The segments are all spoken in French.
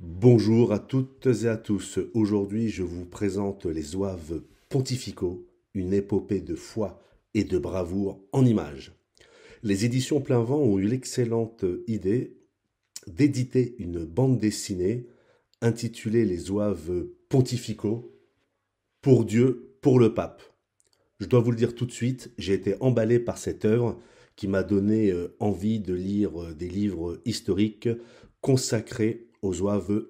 Bonjour à toutes et à tous. Aujourd'hui, je vous présente les Zouaves pontificaux, une épopée de foi et de bravoure en images. Les éditions Plein Vent ont eu l'excellente idée d'éditer une bande dessinée intitulée Les Zouaves pontificaux, pour Dieu, pour le pape. Je dois vous le dire tout de suite, j'ai été emballé par cette œuvre qui m'a donné envie de lire des livres historiques consacrés aux Zouaves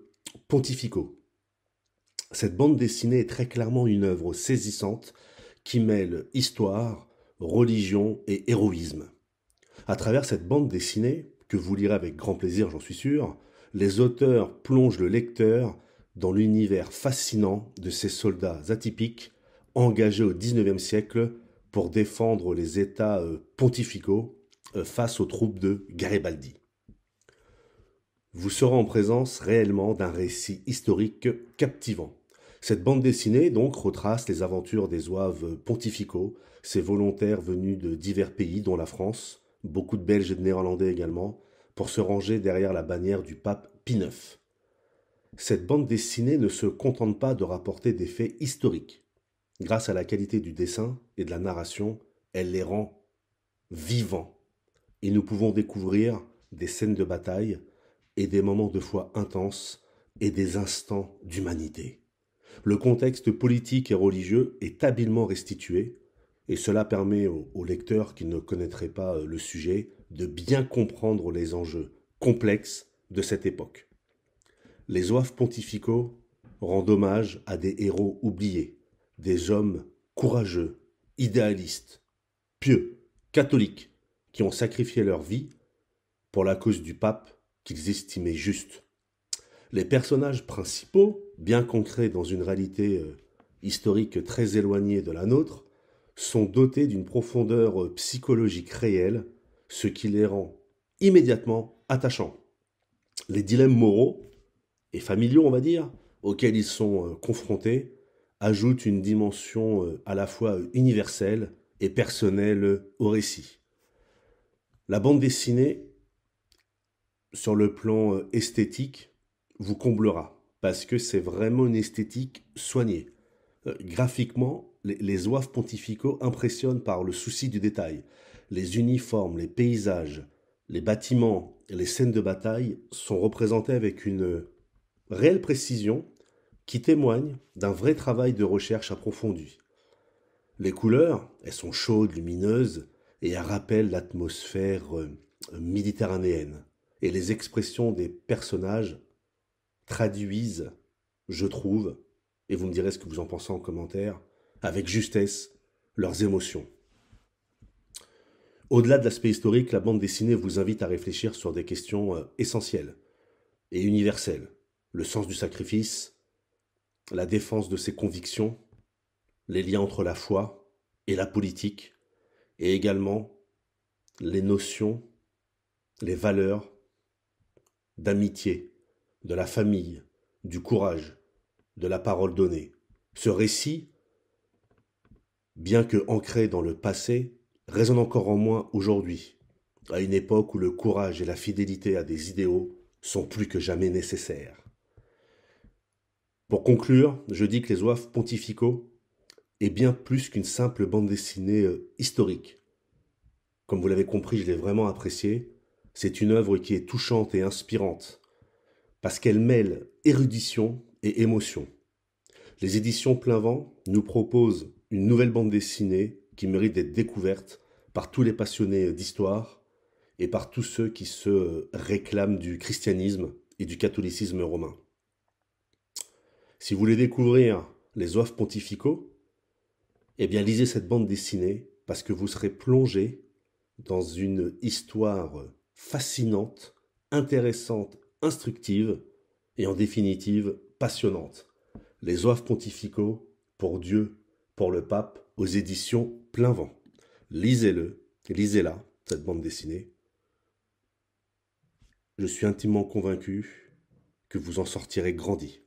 pontificaux. Cette bande dessinée est très clairement une œuvre saisissante qui mêle histoire, religion et héroïsme. À travers cette bande dessinée, que vous lirez avec grand plaisir, j'en suis sûr, les auteurs plongent le lecteur dans l'univers fascinant de ces soldats atypiques engagés au XIXe siècle pour défendre les États pontificaux face aux troupes de Garibaldi. Vous serez en présence réellement d'un récit historique captivant. Cette bande dessinée, donc, retrace les aventures des Zouaves pontificaux, ces volontaires venus de divers pays, dont la France, beaucoup de Belges et de Néerlandais également, pour se ranger derrière la bannière du pape Pie IX. Cette bande dessinée ne se contente pas de rapporter des faits historiques. Grâce à la qualité du dessin et de la narration, elle les rend vivants. Et nous pouvons découvrir des scènes de bataille et des moments de foi intenses et des instants d'humanité. Le contexte politique et religieux est habilement restitué, et cela permet aux lecteurs qui ne connaîtraient pas le sujet de bien comprendre les enjeux complexes de cette époque. Les Zouaves pontificaux rendent hommage à des héros oubliés, des hommes courageux, idéalistes, pieux, catholiques, qui ont sacrifié leur vie pour la cause du pape qu'ils estimaient juste. Les personnages principaux, bien concrets dans une réalité historique très éloignée de la nôtre, sont dotés d'une profondeur psychologique réelle, ce qui les rend immédiatement attachants. Les dilemmes moraux et familiaux, on va dire, auxquels ils sont confrontés, ajoutent une dimension à la fois universelle et personnelle au récit. La bande dessinée, sur le plan esthétique, vous comblera, parce que c'est vraiment une esthétique soignée. Graphiquement, les Zouaves pontificaux impressionnent par le souci du détail. Les uniformes, les paysages, les bâtiments et les scènes de bataille sont représentés avec une réelle précision qui témoigne d'un vrai travail de recherche approfondi. Les couleurs, elles sont chaudes, lumineuses, et elles rappellent l'atmosphère méditerranéenne. Et les expressions des personnages traduisent, je trouve, et vous me direz ce que vous en pensez en commentaire, avec justesse, leurs émotions. Au-delà de l'aspect historique, la bande dessinée vous invite à réfléchir sur des questions essentielles et universelles. Le sens du sacrifice, la défense de ses convictions, les liens entre la foi et la politique, et également les notions, les valeurs d'amitié, de la famille, du courage, de la parole donnée. Ce récit, bien que ancré dans le passé, résonne encore en moi aujourd'hui, à une époque où le courage et la fidélité à des idéaux sont plus que jamais nécessaires. Pour conclure, je dis que les Zouaves pontificaux est bien plus qu'une simple bande dessinée historique. Comme vous l'avez compris, je l'ai vraiment appréciée. C'est une œuvre qui est touchante et inspirante, parce qu'elle mêle érudition et émotion. Les éditions Plein Vent nous proposent une nouvelle bande dessinée qui mérite d'être découverte par tous les passionnés d'histoire et par tous ceux qui se réclament du christianisme et du catholicisme romain. Si vous voulez découvrir les Zouaves pontificaux, eh bien lisez cette bande dessinée parce que vous serez plongé dans une histoire fascinante, intéressante, instructive et en définitive passionnante. Les Zouaves pontificaux, pour Dieu, pour le pape, aux éditions Plein Vent. Lisez-le, lisez-la, cette bande dessinée. Je suis intimement convaincu que vous en sortirez grandi.